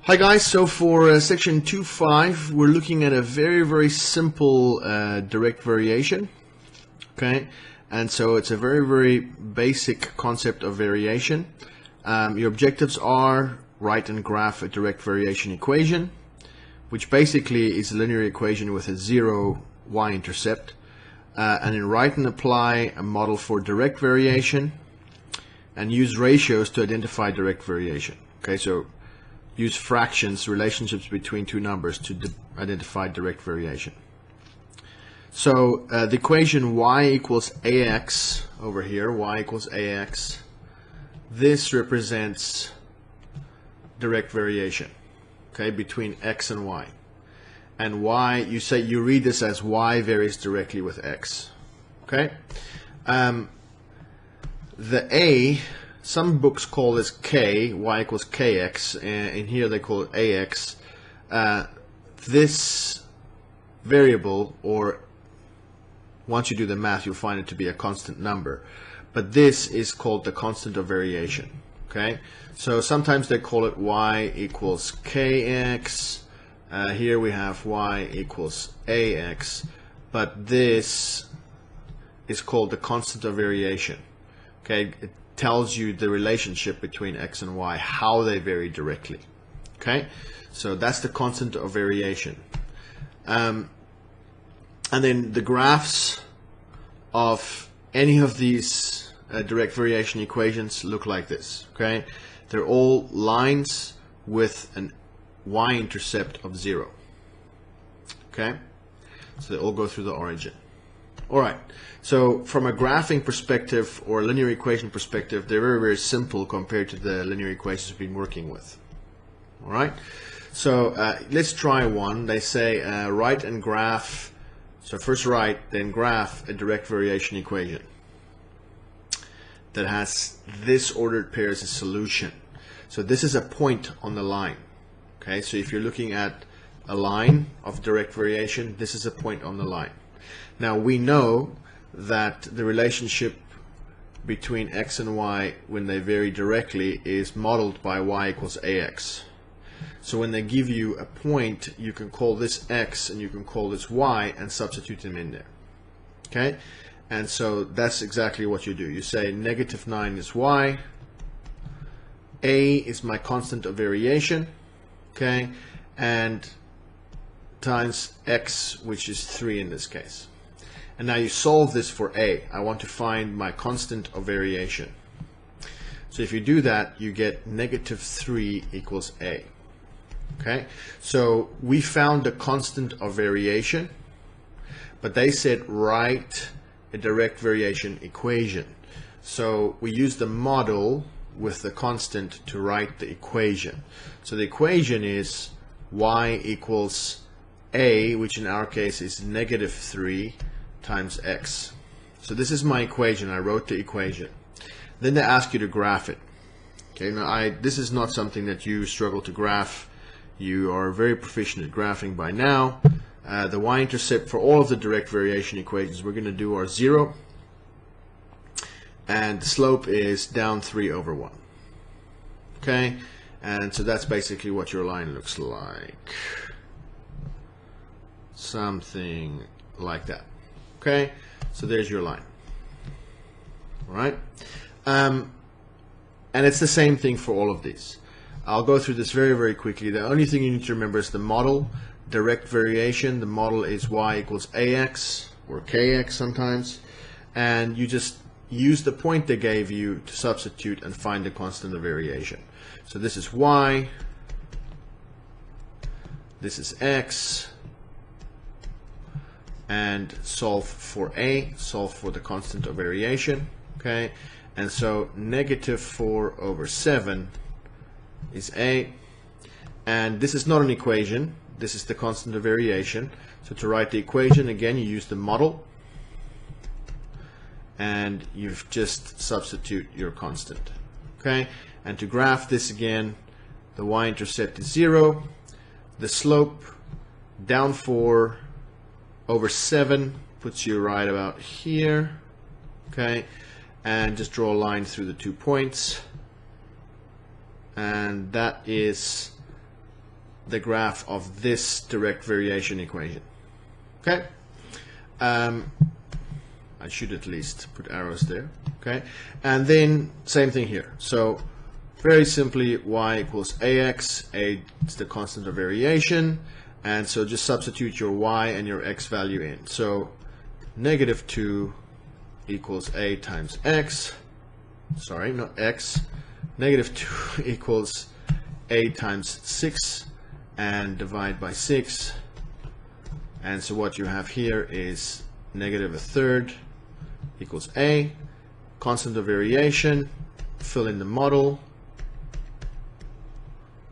Hi guys, so for section 2.5 we're looking at a very simple direct variation. Okay, and so it's a very basic concept of variation. Your objectives are write and graph a direct variation equation, which basically is a linear equation with a zero y-intercept, and then write and apply a model for direct variation and use ratios to identify direct variation. Okay, so use fractions, relationships between two numbers, to identify direct variation. So the equation y equals ax over here, y equals ax, this represents direct variation, okay, between x and y. And y, you read this as y varies directly with x. Okay, the a, some books call this k, y equals kx, and here they call it ax. This variable, or once you do the math, you'll find it to be a constant number. But this is called the constant of variation. Okay, so sometimes they call it y equals kx. Here we have y equals ax, but this is called the constant of variation. Okay, it tells you the relationship between x and y, how they vary directly. Okay, so that's the constant of variation. And then the graphs of any of these direct variation equations look like this. Okay, they're all lines with an y-intercept of 0. Okay, so they all go through the origin. Alright, so from a graphing perspective or a linear equation perspective, they're very simple compared to the linear equations we've been working with. Alright, so let's try one. They say write and graph, so first write, then graph a direct variation equation that has this ordered pair as a solution. So this is a point on the line. Okay, so if you're looking at a line of direct variation, this is a point on the line. Now we know that the relationship between x and y when they vary directly is modeled by y equals ax. So when they give you a point, you can call this x and you can call this y and substitute them in there. Okay, and so that's exactly what you do. You say -9 is y, a is my constant of variation, okay, and times x, which is 3 in this case. And now you solve this for a. I want to find my constant of variation. So if you do that, you get -3 equals a. Okay, so we found the constant of variation, but they said write a direct variation equation. So we use the model with the constant to write the equation. So the equation is y equals a, which in our case is -3 times x. So this is my equation. I wrote the equation. Then they ask you to graph it. Okay, now this is not something that you struggle to graph. You are very proficient at graphing by now. The y-intercept for all of the direct variation equations we're going to do are 0, and the slope is down 3 over 1. Okay, and so that's basically what your line looks like. Something like that. Okay, so there's your line. All right, and it's the same thing for all of these. I'll go through this very quickly. The only thing you need to remember is the model, direct variation. The model is y equals ax or kx sometimes, and you just use the point they gave you to substitute and find the constant of variation. So this is y, this is x, and solve for a, solve for the constant of variation. Okay, and so -4 over 7 is a, and this is not an equation, this is the constant of variation. So to write the equation, again, you use the model and you've just substitute your constant. Okay, and to graph this again, the y-intercept is 0, the slope down 4 over 7 puts you right about here. Okay, and just draw a line through the 2 points, and that is the graph of this direct variation equation. Okay, I should at least put arrows there. Okay, and then same thing here. So very simply, y equals ax. A is the constant of variation, and so just substitute your y and your x value in. So -2 equals a times x. Sorry, not x. -2 equals a times 6, and divide by 6. And so what you have here is -1/3 equals a. Constant of variation, fill in the model.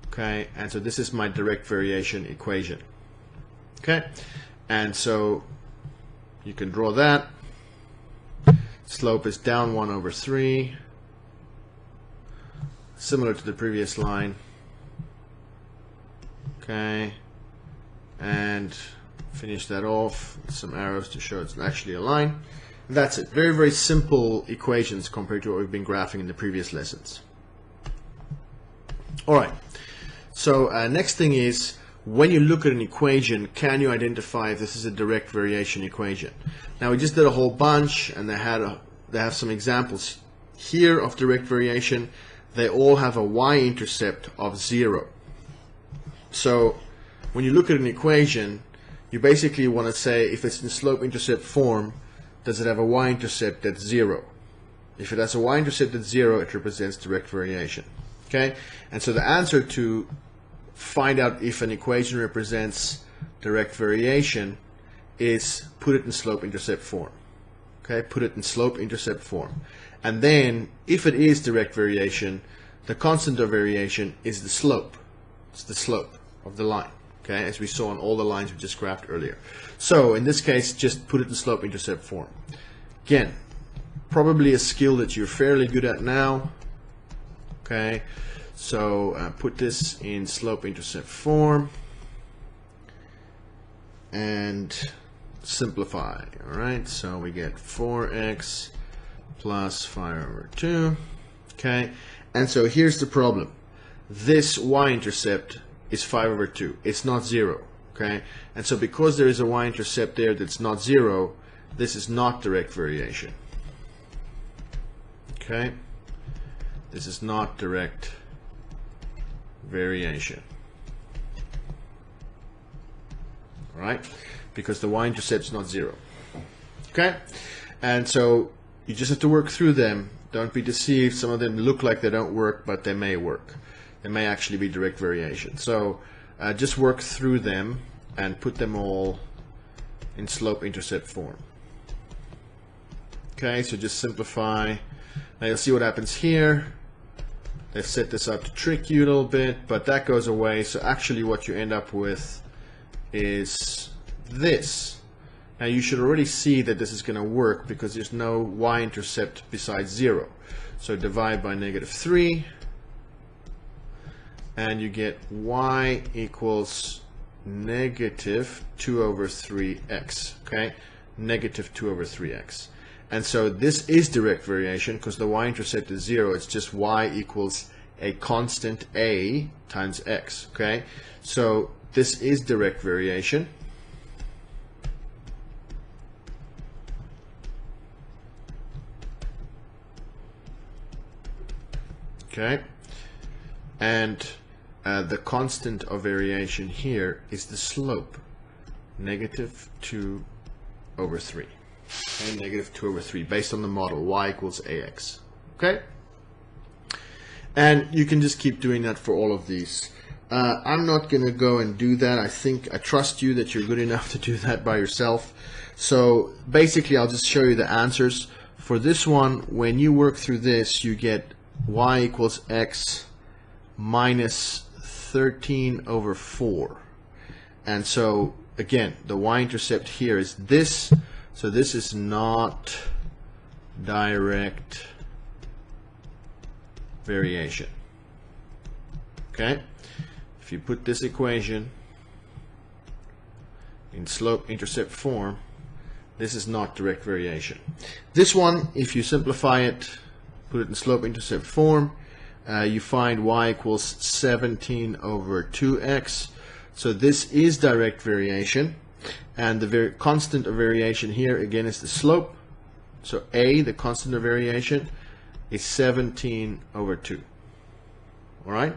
Okay, and so this is my direct variation equation. Okay, and so you can draw that. Slope is down 1/3, similar to the previous line. Okay, and finish that off with some arrows to show it's actually a line. And that's it. Very, very simple equations compared to what we've been graphing in the previous lessons. All right. So next thing is, when you look at an equation, can you identify if this is a direct variation equation? Now we just did a whole bunch, and they have some examples here of direct variation. They all have a y-intercept of 0. So when you look at an equation, you basically want to say, if it's in slope-intercept form, does it have a y-intercept that's 0? If it has a y-intercept that's 0, it represents direct variation. Okay, and so the answer to find out if an equation represents direct variation is put it in slope-intercept form. Okay, put it in slope-intercept form. And then, if it is direct variation, the constant of variation is the slope. It's the slope of the line. Okay, as we saw on all the lines we just graphed earlier. So in this case, just put it in slope-intercept form. Again, probably a skill that you're fairly good at now. Okay, so put this in slope-intercept form and simplify. All right, so we get 4x plus 5/2. Okay, and so here's the problem. This y-intercept is 5/2. It's not 0. Okay, and so because there is a y-intercept there that's not 0, this is not direct variation. Okay, this is not direct variation. All right, because the y-intercept is not 0. Okay, and so you just have to work through them. Don't be deceived. Some of them look like they don't work, but they may work. They may actually be direct variation. So just work through them and put them all in slope-intercept form. Okay, so just simplify. Now you'll see what happens here. They've set this up to trick you a little bit, but that goes away. So actually what you end up with is this. Now you should already see that this is going to work because there's no y-intercept besides 0. So divide by -3. And you get y equals -2/3x. Okay, -2/3x. And so this is direct variation because the y-intercept is 0. It's just y equals a constant a times x. Okay, so this is direct variation. Okay, and the constant of variation here is the slope, -2/3. Okay, -2/3 based on the model y equals ax. Okay, and you can just keep doing that for all of these. I'm not going to go and do that. I trust you that you're good enough to do that by yourself. So basically, I'll just show you the answers. For this one, when you work through this, you get y equals x minus 13/4. And so again, the y-intercept here is this, so this is not direct variation. Okay, if you put this equation in slope-intercept form, this is not direct variation. This one, if you simplify it, put it in slope-intercept form, you find y equals 17/2x. So this is direct variation, and the constant of variation here again is the slope. So A, the constant of variation, is 17 over 2. All right.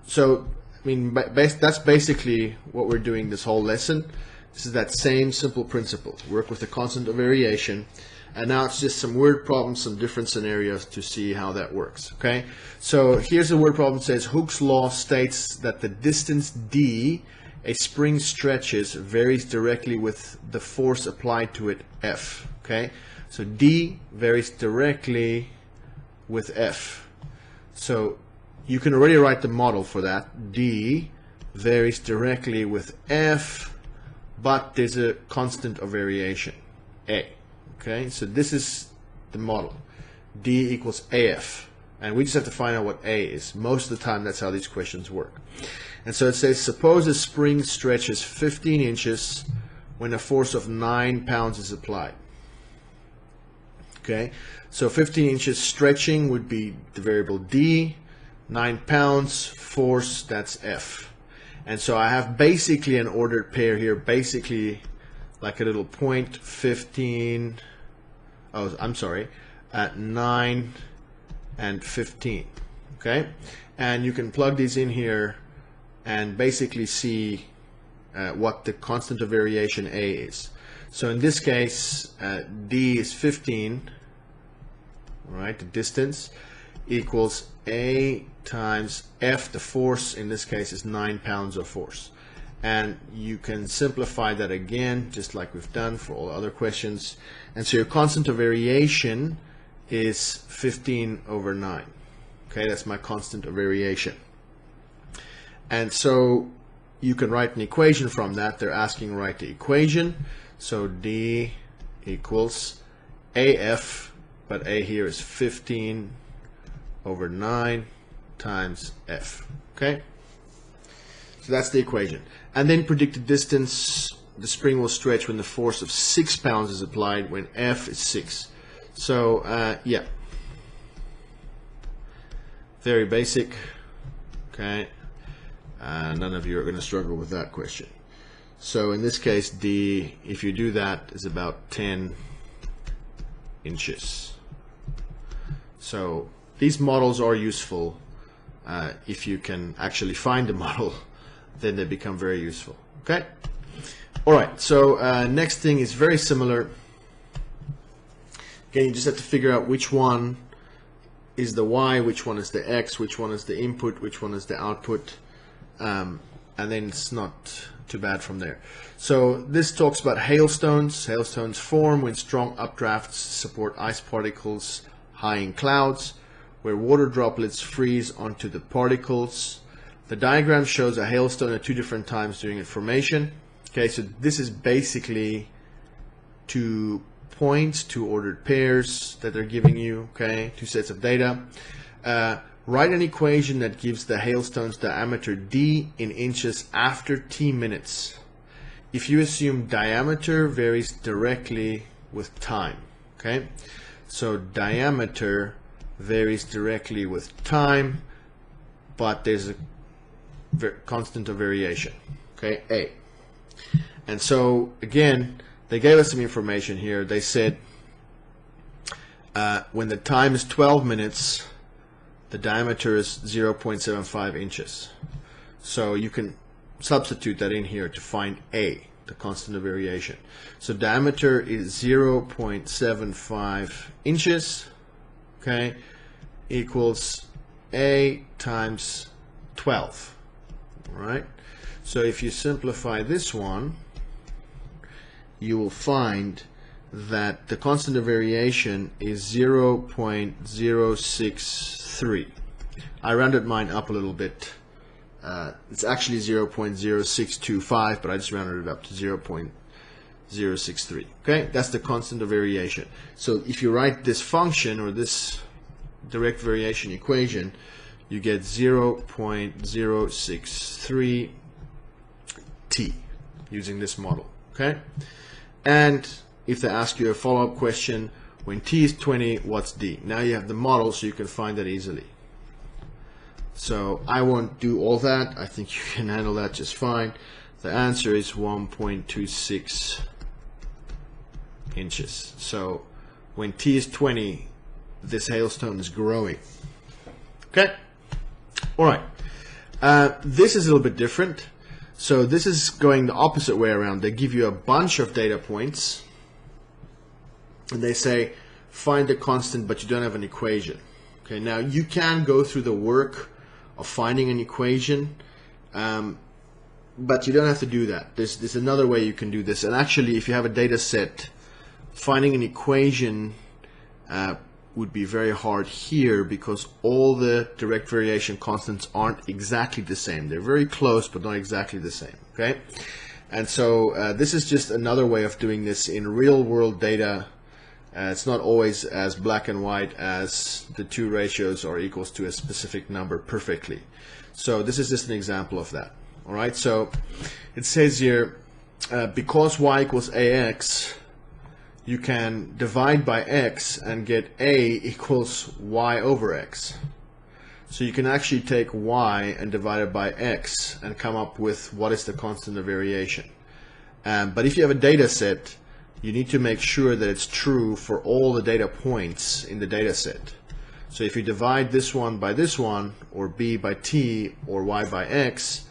So I mean, that's basically what we're doing this whole lesson. This is that same simple principle. Work with the constant of variation. And now it's just some word problems, some different scenarios to see how that works. Okay. So here's a word problem that says Hooke's law states that the distance d a spring stretches varies directly with the force applied to it, F. Okay. So d varies directly with F. So you can already write the model for that. D varies directly with F, but there's a constant of variation, A. Okay, so this is the model. D equals AF. And we just have to find out what A is. Most of the time, that's how these questions work. And so it says, suppose a spring stretches 15 inches when a force of 9 pounds is applied. Okay, so 15 inches stretching would be the variable D. 9 pounds, force, that's F. And so I have basically an ordered pair here, basically like a little point, 15, oh, I'm sorry, at 9 and 15. Okay, and you can plug these in here and basically see what the constant of variation A is. So in this case, D is 15, right, the distance, equals A times F, the force in this case is 9 pounds of force. And you can simplify that again, just like we've done for all other questions. And so your constant of variation is 15 over 9. Okay, that's my constant of variation. And so you can write an equation from that. They're asking write the equation. So D equals AF, but A here is 15 over 9 times F. Okay, so that's the equation. And then predict the distance the spring will stretch when the force of 6 pounds is applied when F is 6. So yeah, very basic. Okay, none of you are going to struggle with that question. So in this case, D, if you do that, is about 10 inches. So these models are useful. If you can actually find the model, then they become very useful. Okay. All right. So next thing is very similar. Again, you just have to figure out which one is the Y, which one is the X, which one is the input, which one is the output, and then it's not too bad from there. So this talks about hailstones. Hailstones form when strong updrafts support ice particles high in clouds, where water droplets freeze onto the particles. The diagram shows a hailstone at 2 different times during its formation. Okay, so this is basically 2 points, 2 ordered pairs that they're giving you, okay, 2 sets of data. Write an equation that gives the hailstone's diameter D in inches after T minutes if you assume diameter varies directly with time. Okay, so diameter varies directly with time, but there's a constant of variation, okay, A. And so again, they gave us some information here. They said when the time is 12 minutes, the diameter is 0.75 inches. So you can substitute that in here to find A, the constant of variation. So diameter is 0.75 inches, okay, equals A times 12, right? So if you simplify this one, you will find that the constant of variation is 0.063. I rounded mine up a little bit. It's actually 0.0625, but I just rounded it up to 0.063. Okay, that's the constant of variation. So if you write this function or this direct variation equation, you get 0.063 T using this model. Okay, and if they ask you a follow-up question, when T is 20, what's D? Now you have the model, so you can find that easily. So I won't do all that. I think you can handle that just fine. The answer is 1.26 inches. So when t is 20, this hailstone is growing. Okay? All right. This is a little bit different. So this is going the opposite way around. They give you a bunch of data points, and they say, find the constant, but you don't have an equation. Okay, now you can go through the work of finding an equation, but you don't have to do that. There's another way you can do this. And actually, if you have a data set, finding an equation would be very hard here because all the direct variation constants aren't exactly the same. They're very close, but not exactly the same. Okay, and so this is just another way of doing this in real-world data. It's not always as black and white as the two ratios are equals to a specific number perfectly. So this is just an example of that. All right, so it says here, because y equals ax, you can divide by x and get a equals y over x. So you can actually take y and divide it by x and come up with what is the constant of variation. But if you have a data set, you need to make sure that it's true for all the data points in the data set. So if you divide this one by this one, or b by t, or y by x,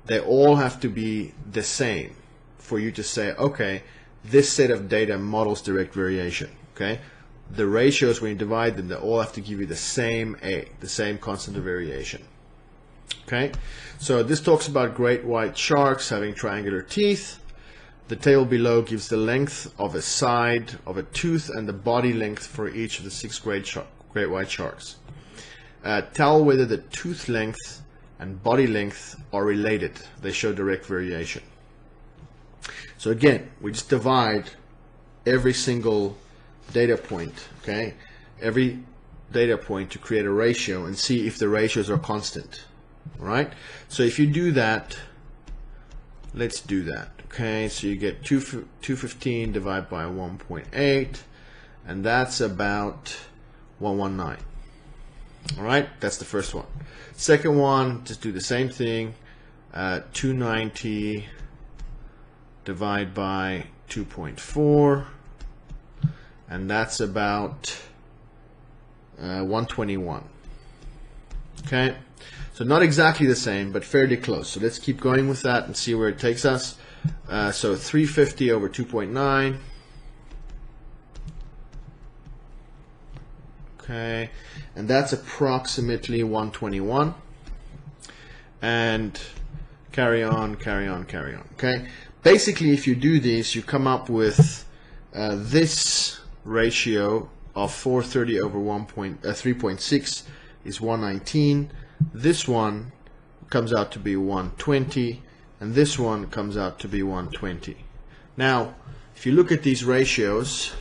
they all have to be the same for you to say, okay, this set of data models direct variation. Okay, the ratios, when you divide them, they all have to give you the same a, the same constant of variation. Okay, so this talks about great white sharks having triangular teeth. The table below gives the length of a side of a tooth and the body length for each of the 6 great white sharks. Tell whether the tooth length and body length are related. They show direct variation. So again, we just divide every single data point, okay? Every data point to create a ratio and see if the ratios are constant. All right? So if you do that, let's do that. Okay, so you get 215 divided by 1.8, and that's about 119. All right, that's the first one. Second one, just do the same thing. 290 divided by 2.4, and that's about 121. Okay, so not exactly the same, but fairly close. So let's keep going with that and see where it takes us. So 350 over 2.9. Okay, and that's approximately 121. And carry on, carry on, carry on. Okay, basically, if you do this, you come up with this ratio of 430 over 3.6 is 119. This one comes out to be 120. And this one comes out to be 120. Now, if you look at these ratios,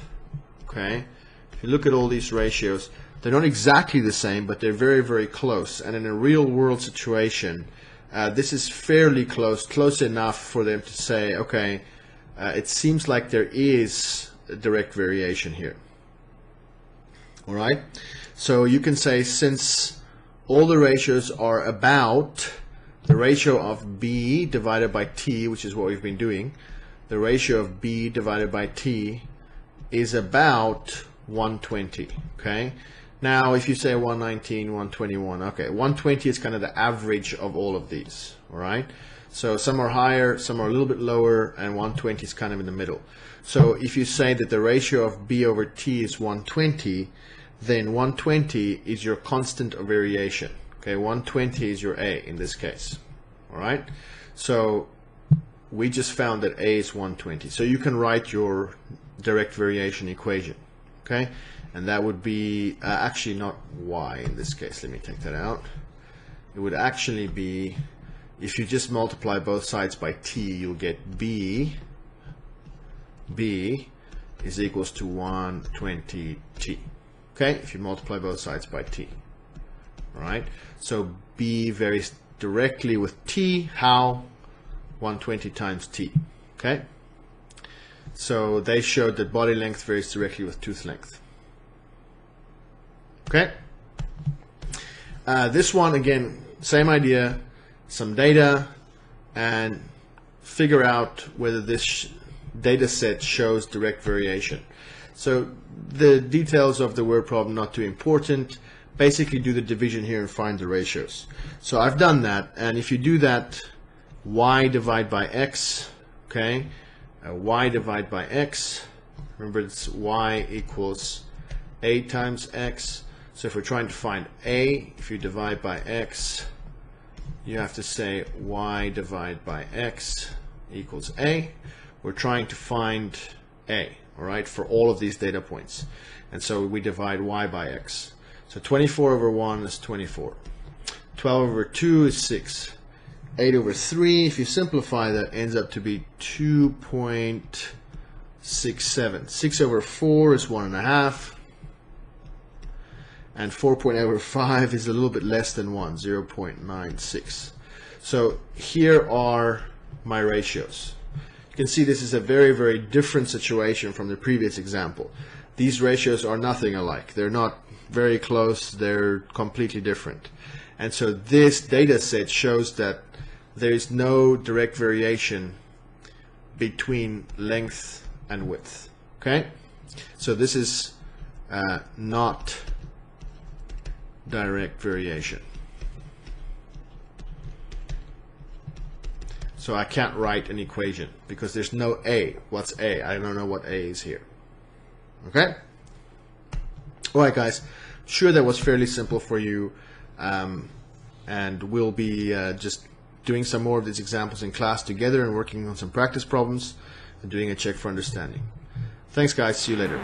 okay, if you look at all these ratios, they're not exactly the same, but they're very, very close. And in a real world situation, this is fairly close enough for them to say, okay, it seems like there is a direct variation here. All right, so you can say, since all the ratios are about the ratio of b divided by t, which is what we've been doing, the ratio of b divided by t is about 120. Okay, now if you say 119, 121, okay, 120 is kind of the average of all of these. All right, so some are higher, some are a little bit lower, and 120 is kind of in the middle. So if you say that the ratio of b over t is 120, then 120 is your constant of variation. Okay, 120 is your a in this case. All right, so we just found that a is 120. So you can write your direct variation equation. Okay, and that would be actually not y in this case. Let me take that out. It would actually be, if you just multiply both sides by t, you'll get b is equals to 120t. Okay, if you multiply both sides by t. All right, so b varies directly with t. How? 120 times t. Okay, so they showed that body length varies directly with tooth length. Okay, this one again same idea, some data, and figure out whether this data set shows direct variation. So the details of the word problem not too important. Basically do the division here and find the ratios. So I've done that, and if you do that, y divide by x, okay, y divide by x, remember it's y equals a times x. So if we're trying to find a, if you divide by x, you have to say y divide by x equals a. We're trying to find a, all right, for all of these data points. And so we divide y by x. So 24 over 1 is 24. 12 over 2 is 6. 8 over 3, if you simplify that, ends up to be 2.67. 6 over 4 is 1.5. And 4.over5 is a little bit less than 1, 0.96. So here are my ratios. You can see this is a very, very different situation from the previous example. These ratios are nothing alike. They're not very close, they're completely different. And so this data set shows that there is no direct variation between length and width. Okay? So this is not direct variation. So I can't write an equation because there's no a. What's a? I don't know what a is here. Okay? Alright guys, sure that was fairly simple for you, and we'll be just doing some more of these examples in class together and working on some practice problems and doing a check for understanding. Thanks guys, see you later.